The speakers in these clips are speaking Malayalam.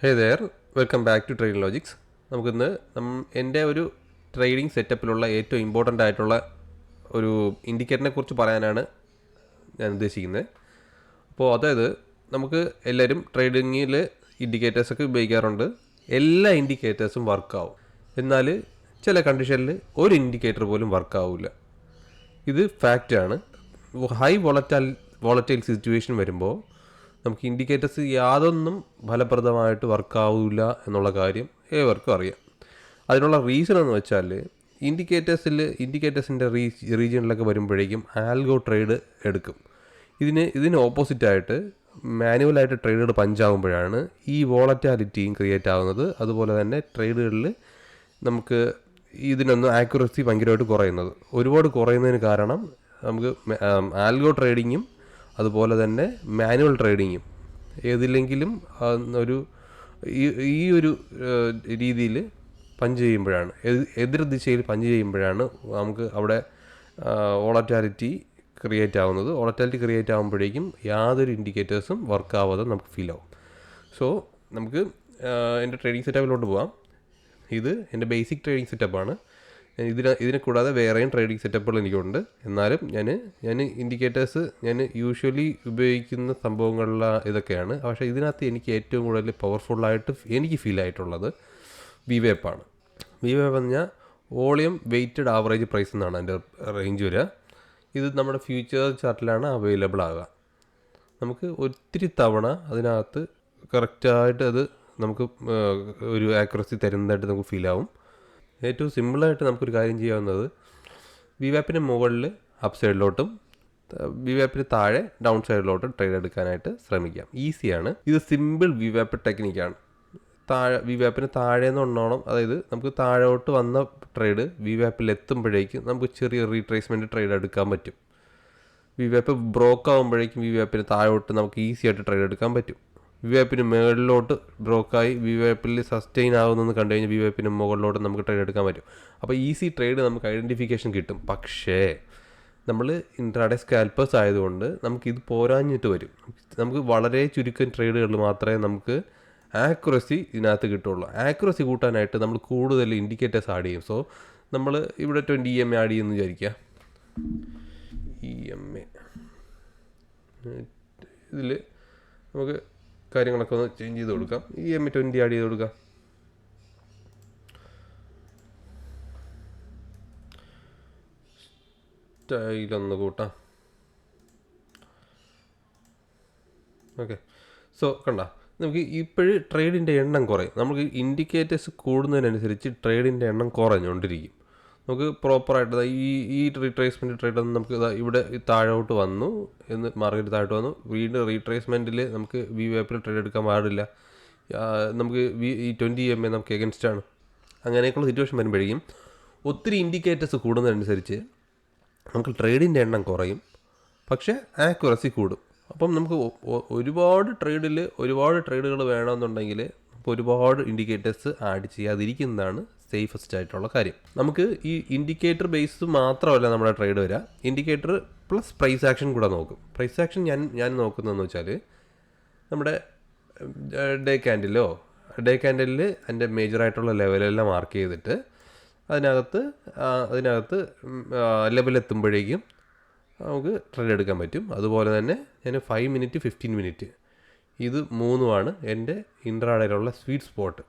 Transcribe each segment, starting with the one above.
Hey there, welcome back to Trading Logics. നമുക്കിന്ന് എൻ്റെ ഒരു ട്രേഡിംഗ് സെറ്റപ്പിലുള്ള ഏറ്റവും ഇമ്പോർട്ടൻ്റ് ആയിട്ടുള്ള ഒരു ഇൻഡിക്കേറ്ററിനെ കുറിച്ച് പറയാനാണ് ഞാൻ ഉദ്ദേശിക്കുന്നത്. അപ്പോൾ അതായത് നമുക്ക് എല്ലാവരും ട്രേഡിങ്ങിൽ ഇൻഡിക്കേറ്റേഴ്സൊക്കെ ഉപയോഗിക്കാറുണ്ട്. എല്ലാ ഇൻഡിക്കേറ്റേഴ്സും വർക്കാവും. എന്നാൽ ചില കണ്ടീഷനിൽ ഒരു ഇൻഡിക്കേറ്റർ പോലും വർക്കാവില്ല. ഇത് ഫാക്റ്റാണ്. ഹൈ വോളറ്റൈൽ സിറ്റുവേഷൻ വരുമ്പോൾ നമുക്ക് ഇൻഡിക്കേറ്റേഴ്സ് യാതൊന്നും ഫലപ്രദമായിട്ട് വർക്കാവില്ല എന്നുള്ള കാര്യം ഏവർക്കും അറിയാം. അതിനുള്ള റീസൺ എന്ന് വെച്ചാൽ ഇൻഡിക്കേറ്റേഴ്സിൻ്റെ റീജിയനിലൊക്കെ വരുമ്പോഴേക്കും ആൽഗോ ട്രേഡ് എടുക്കും. ഇതിന് ഓപ്പോസിറ്റായിട്ട് മാനുവലായിട്ട് ട്രേഡുകൾ പഞ്ചാകുമ്പോഴാണ് ഈ വോളറ്റാലിറ്റിയും ക്രിയേറ്റ് ആകുന്നത്. അതുപോലെ തന്നെ ട്രേഡുകളിൽ നമുക്ക് ഇതിനൊന്നും ആക്യുറസി ഭയങ്കരമായിട്ട് കുറയുന്നത്. ഒരുപാട് കുറയുന്നതിന് കാരണം നമുക്ക് ആൽഗോ ട്രേഡിങ്ങും അതുപോലെ തന്നെ മാനുവൽ ട്രേഡിങ്ങും ഏതില്ലെങ്കിലും ഈ ഒരു രീതിയിൽ പഞ്ച് ചെയ്യുമ്പോഴാണ്, എതിർ ദിശയിൽ പഞ്ച് ചെയ്യുമ്പോഴാണ് നമുക്ക് അവിടെ വോളറ്റാലിറ്റി ക്രിയേറ്റ് ആവുന്നത്. വോളറ്റാലിറ്റി ക്രിയേറ്റ് ആകുമ്പോഴേക്കും യാതൊരു ഇൻഡിക്കേറ്റേഴ്സും വർക്കാവാതെ നമുക്ക് ഫീൽ ആവും. സോ നമുക്ക് എൻ്റെ ട്രേഡിംഗ് സെറ്റപ്പിലോട്ട് പോകാം. ഇത് എൻ്റെ ബേസിക് ട്രേഡിംഗ് സെറ്റപ്പാണ്. ഇതിനെ കൂടാതെ വേറെയും ട്രേഡിംഗ് സെറ്റപ്പുകൾ എനിക്കുണ്ട്. എന്നാലും ഞാൻ ഇൻഡിക്കേറ്റേഴ്സ് ഞാൻ യൂഷ്വലി ഉപയോഗിക്കുന്ന സംഭവങ്ങളിലെ ഇതൊക്കെയാണ്. പക്ഷേ ഇതിനകത്ത് എനിക്ക് ഏറ്റവും കൂടുതൽ പവർഫുള്ളായിട്ട് എനിക്ക് ഫീൽ ആയിട്ടുള്ളത് വിവേപ്പാണ്. വിവേപ്പ് പറഞ്ഞാൽ വോളിയം വെയ്റ്റഡ് ആവറേജ് പ്രൈസ് എന്നാണ് അതിൻ്റെ റേഞ്ച് വരിക. ഇത് നമ്മുടെ ഫ്യൂച്ചർ ചാർട്ടിലാണ് അവൈലബിൾ ആകുക. നമുക്ക് ഒത്തിരി തവണ അതിനകത്ത് കറക്റ്റായിട്ട് അത് നമുക്ക് ഒരു ആക്യുറസി തരുന്നതായിട്ട് നമുക്ക് ഫീൽ ആവും. ഏറ്റവും സിമ്പിളായിട്ട് നമുക്കൊരു കാര്യം ചെയ്യാവുന്നത് വിവാപ്പിന് മുകളിൽ അപ്പ് സൈഡിലോട്ടും വിവാപ്പിന് താഴെ ഡൗൺ സൈഡിലോട്ടും ട്രേഡ് എടുക്കാനായിട്ട് ശ്രമിക്കാം. ഈസിയാണ്. ഇത് സിമ്പിൾ വിവാപ്പ് ടെക്നിക്കാണ്. വിവാപ്പിന് താഴെ നിന്നോണം, അതായത് നമുക്ക് താഴോട്ട് വന്ന ട്രേഡ് വിവാപ്പിൽ എത്തുമ്പോഴേക്കും നമുക്ക് ചെറിയ റീട്രേസ്മെൻറ്റ് ട്രേഡ് എടുക്കാൻ പറ്റും. വിവാപ്പ് ബ്രോക്ക് ആകുമ്പോഴേക്കും വിവാപ്പിന് താഴോട്ട് നമുക്ക് ഈസി ആയിട്ട് ട്രേഡ് എടുക്കാൻ പറ്റും. വിവേപ്പിന് മുകളിലോട്ട് ബ്രോക്കായി വിവേപ്പിൽ സസ്റ്റെയിൻ ആകുന്നതെന്ന് കണ്ടു കഴിഞ്ഞാൽ വിവേപ്പിന് മുകളിലോട്ട് നമുക്ക് ട്രേഡ് എടുക്കാൻ പറ്റും. അപ്പോൾ ഈസി ട്രേഡ് നമുക്ക് ഐഡൻറ്റിഫിക്കേഷൻ കിട്ടും. പക്ഷേ നമ്മൾ ഇൻട്രാഡേ സ്കാൽപ്പേഴ്സ് ആയതുകൊണ്ട് നമുക്കിത് പോരാഞ്ഞിട്ട് വരും. നമുക്ക് വളരെ ചുരുക്കം ട്രേഡുകളിൽ മാത്രമേ നമുക്ക് ആക്യുറസി ഇതിനകത്ത് കിട്ടുള്ളൂ. ആക്യുറസി കൂട്ടാനായിട്ട് നമ്മൾ കൂടുതൽ ഇൻഡിക്കേറ്റേഴ്സ് ആഡ് ചെയ്യും. സോ നമ്മൾ ഇവിടെ 20 EMA ആഡ് ചെയ്യുമെന്ന് വിചാരിക്കുക. EMA ഇതിൽ നമുക്ക് കാര്യങ്ങളൊക്കെ ഒന്ന് ചേഞ്ച് ചെയ്ത് കൊടുക്കാം. EMA 20 ആഡ് ചെയ്ത് കൊടുക്കാം. സ്റ്റൈലൊന്ന് കൂട്ടാം. ഓക്കെ. സോ കണ്ട, നമുക്ക് ഇപ്പോഴും ട്രേഡിൻ്റെ എണ്ണം കുറയും. നമുക്ക് ഇൻഡിക്കേറ്റേഴ്സ് കൂടുന്നതിനനുസരിച്ച് ട്രേഡിൻ്റെ എണ്ണം കുറഞ്ഞുകൊണ്ടിരിക്കും. നമുക്ക് പ്രോപ്പറായിട്ട് ഈ റീട്രേസ്മെൻറ്റ് ട്രേഡ് നമുക്ക് ഇവിടെ താഴോട്ട് വന്നു എന്ന് മാർക്കറ്റ് താഴോട്ട് വന്നു. വീണ്ടും റീട്രേസ്മെൻറ്റിൽ നമുക്ക് വിവേപ്പിൽ ട്രേഡ് എടുക്കാൻ പാടില്ല. നമുക്ക് ഈ 20 EMA നമുക്ക് എഗൻസ്റ്റ് ആണ്. അങ്ങനെയൊക്കെയുള്ള സിറ്റുവേഷൻ വരുമ്പോഴേക്കും ഒത്തിരി ഇൻഡിക്കേറ്റേഴ്സ് കൂടുന്നതനുസരിച്ച് നമുക്ക് ട്രേഡിൻ്റെ എണ്ണം കുറയും, പക്ഷേ ആക്യുറസി കൂടും. അപ്പം നമുക്ക് ഒരുപാട് ട്രേഡുകൾ വേണമെന്നുണ്ടെങ്കിൽ നമുക്ക് ഒരുപാട് ഇൻഡിക്കേറ്റേഴ്സ് ആഡ് ചെയ്യാതിരിക്കുന്നതാണ് സേഫസ്റ്റ് ആയിട്ടുള്ള കാര്യം. നമുക്ക് ഈ ഇൻഡിക്കേറ്റർ ബേസ് മാത്രമല്ല നമ്മുടെ ട്രേഡ് വരിക, ഇൻഡിക്കേറ്റർ പ്ലസ് പ്രൈസ് ആക്ഷൻ കൂടെ നോക്കും. പ്രൈസ് ആക്ഷൻ ഞാൻ നോക്കുന്നതെന്ന് വെച്ചാൽ നമ്മുടെ ഡേ ക്യാൻഡലിൽ അതിൻ്റെ മേജറായിട്ടുള്ള ലെവലെല്ലാം മാർക്ക് ചെയ്തിട്ട് അതിനകത്ത് ലെവലെത്തുമ്പോഴേക്കും നമുക്ക് ട്രേഡ് എടുക്കാൻ പറ്റും. അതുപോലെ തന്നെ ഞാൻ 5 മിനിറ്റ് 15 മിനിറ്റ് ഇത് മൂന്നുമാണ് എൻ്റെ ഇൻട്രാഡേയിലുള്ള sweet spot.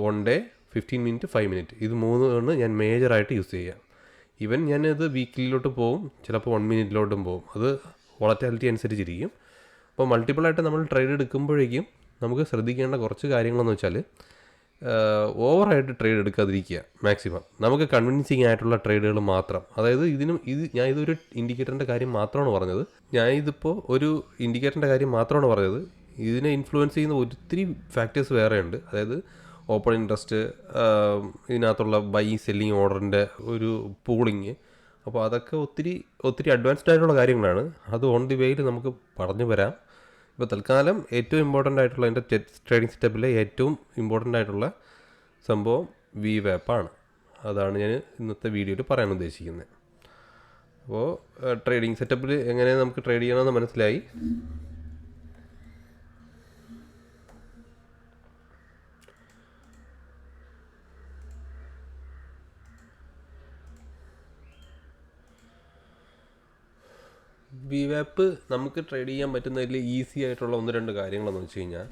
1 day 15 minute 5 minute ഇത് മൂന്നാണ് ഞാൻ മേജറായിട്ട് യൂസ് ചെയ്യുക. ഈവൻ ഞാനത് വീക്കിലോട്ട് പോകും, ചിലപ്പോൾ 1 മിനിറ്റിലോട്ടും പോകും. അത് വോളറ്റാലിറ്റി അനുസരിച്ചിരിക്കും. അപ്പോൾ മൾട്ടിപ്പിളായിട്ട് നമ്മൾ ട്രേഡ് എടുക്കുമ്പോഴേക്കും നമുക്ക് ശ്രദ്ധിക്കേണ്ട കുറച്ച് കാര്യങ്ങളെന്ന് വെച്ചാൽ ഓവറായിട്ട് ട്രേഡ് എടുക്കാതിരിക്കുക മാക്സിമം. നമുക്ക് കൺവിൻസിങ് ആയിട്ടുള്ള ട്രേഡുകൾ മാത്രം, അതായത് ഞാൻ ഇതൊരു ഇൻഡിക്കേറ്ററിൻ്റെ കാര്യം മാത്രമാണ് പറഞ്ഞത്. ഞാനിതിപ്പോൾ ഒരു ഇൻഡിക്കേറ്ററിൻ്റെ കാര്യം മാത്രമാണ് പറഞ്ഞത്. ഇതിനെ ഇൻഫ്ലുവൻസ് ചെയ്യുന്ന ഒത്തിരി ഫാക്ടേഴ്സ് വേറെയുണ്ട്. അതായത് ഓപ്പൺ ഇൻട്രസ്റ്റ്, ഇതിനകത്തുള്ള ബൈ സെല്ലിങ് ഓർഡറിൻ്റെ ഒരു പൂളിങ്. അപ്പോൾ അതൊക്കെ ഒത്തിരി അഡ്വാൻസ്ഡ് ആയിട്ടുള്ള കാര്യങ്ങളാണ്. അത് ഓൺ ദി വേയിൽ നമുക്ക് പറഞ്ഞു വരാം. ഇപ്പോൾ തൽക്കാലം ഏറ്റവും ഇമ്പോർട്ടൻ്റ് ആയിട്ടുള്ള എൻ്റെ ട്രേഡിംഗ് സെറ്റപ്പിലെ ഏറ്റവും ഇമ്പോർട്ടൻ്റ് ആയിട്ടുള്ള സംഭവം വിവേപ്പാണ്. അതാണ് ഞാൻ ഇന്നത്തെ വീഡിയോയിൽ പറയാൻ ഉദ്ദേശിക്കുന്നത്. അപ്പോൾ ട്രേഡിംഗ് സെറ്റപ്പിൽ എങ്ങനെ നമുക്ക് ട്രേഡ് ചെയ്യണമെന്ന് മനസ്സിലായി. VWAP നമുക്ക് ട്രേഡ് ചെയ്യാൻ പറ്റുന്നതിൽ ഈസി ആയിട്ടുള്ള 1-2 കാര്യങ്ങളെന്ന് വെച്ച് കഴിഞ്ഞാൽ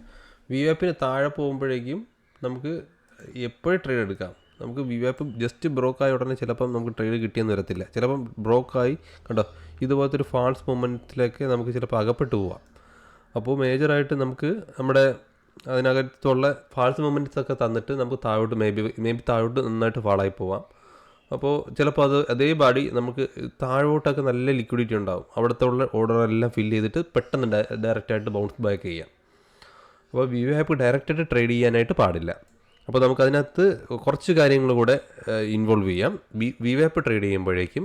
VWAPന് താഴെ പോകുമ്പോഴേക്കും നമുക്ക് എപ്പോഴും ട്രേഡ് എടുക്കാം. നമുക്ക് VWAP ജസ്റ്റ് ബ്രോക്കായ ഉടനെ ചിലപ്പം നമുക്ക് ട്രേഡ് കിട്ടിയെന്ന് വരത്തില്ല. ചിലപ്പം ബ്രോക്കായി കണ്ടോ ഇതുപോലത്തെ ഒരു ഫാൾസ് മൊമെൻറ്റിലേക്ക് നമുക്ക് ചിലപ്പോൾ അകപ്പെട്ടു പോവാം. അപ്പോൾ മേജറായിട്ട് നമുക്ക് നമ്മുടെ അതിനകത്തുള്ള ഫാൾസ് മൊമെൻറ്റ്സ് ഒക്കെ തന്നിട്ട് നമുക്ക് താഴോട്ട് മേ ബി താഴോട്ട് നന്നായിട്ട് ഫാളായി പോവാം. അപ്പോൾ ചിലപ്പോൾ അതേ ബാഡി നമുക്ക് താഴോട്ടൊക്കെ നല്ല ലിക്വിഡിറ്റി ഉണ്ടാവും. അവിടുത്തെ ഉള്ള ഓർഡറെല്ലാം ഫില്ല് ചെയ്തിട്ട് പെട്ടെന്ന് ഡയറക്റ്റായിട്ട് ബൗൺസ് ബാക്ക് ചെയ്യാം. അപ്പോൾ VWAP ഡയറക്റ്റായിട്ട് ട്രേഡ് ചെയ്യാനായിട്ട് പാടില്ല. അപ്പോൾ നമുക്കതിനകത്ത് കുറച്ച് കാര്യങ്ങൾ കൂടെ ഇൻവോൾവ് ചെയ്യാം. VWAP ട്രേഡ് ചെയ്യുമ്പോഴേക്കും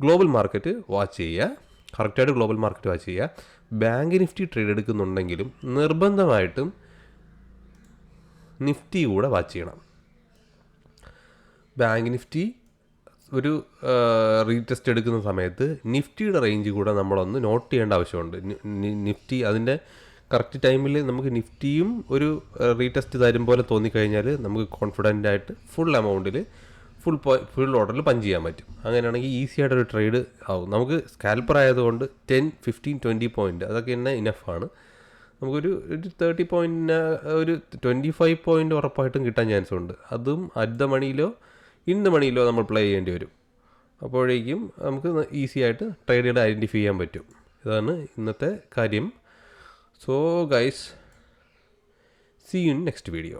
ഗ്ലോബൽ മാർക്കറ്റ് വാച്ച് ചെയ്യുക, കറക്റ്റായിട്ട് ഗ്ലോബൽ മാർക്കറ്റ് വാച്ച് ചെയ്യുക. ബാങ്ക് നിഫ്റ്റി ട്രേഡ് എടുക്കുന്നുണ്ടെങ്കിലും നിർബന്ധമായിട്ടും നിഫ്റ്റി കൂടെ വാച്ച് ചെയ്യണം. ബാങ്ക് നിഫ്റ്റി ഒരു റീടെസ്റ്റ് എടുക്കുന്ന സമയത്ത് നിഫ്റ്റിയുടെ റേഞ്ച് കൂടെ നമ്മളൊന്ന് നോട്ട് ചെയ്യേണ്ട ആവശ്യമുണ്ട്. നിഫ്റ്റി അതിൻ്റെ കറക്റ്റ് ടൈമിൽ നമുക്ക് നിഫ്റ്റിയും ഒരു റീടെസ്റ്റ് തരും പോലെ തോന്നിക്കഴിഞ്ഞാൽ നമുക്ക് കോൺഫിഡൻ്റ് ആയിട്ട് ഫുൾ എമൗണ്ടിൽ ഫുൾ ഓർഡറിൽ പഞ്ച് ചെയ്യാൻ പറ്റും. അങ്ങനെയാണെങ്കിൽ ഈസി ആയിട്ടൊരു ട്രേഡ് ആവും. നമുക്ക് സ്കാൽപ്പർ ആയതുകൊണ്ട് 10, 15, 20 പോയിൻ്റ് അതൊക്കെ തന്നെ ഇനഫാണ്. നമുക്കൊരു 30 പോയിൻറ്റിന് ഒരു 25 പോയിൻ്റ് ഉറപ്പായിട്ടും കിട്ടാൻ ചാൻസ് ഉണ്ട്. അതും അറ്റ് ദ മണിയിലോ ഇൻ ദ മണിയിലോ നമ്മൾ പ്ലേ ചെയ്യേണ്ടി വരും. അപ്പോഴേക്കും നമുക്ക് ഈസി ആയിട്ട് ട്രേഡുകൾ ഐഡൻറ്റിഫൈ ചെയ്യാൻ പറ്റും. ഇതാണ് ഇന്നത്തെ കാര്യം. So guys, see you in next video.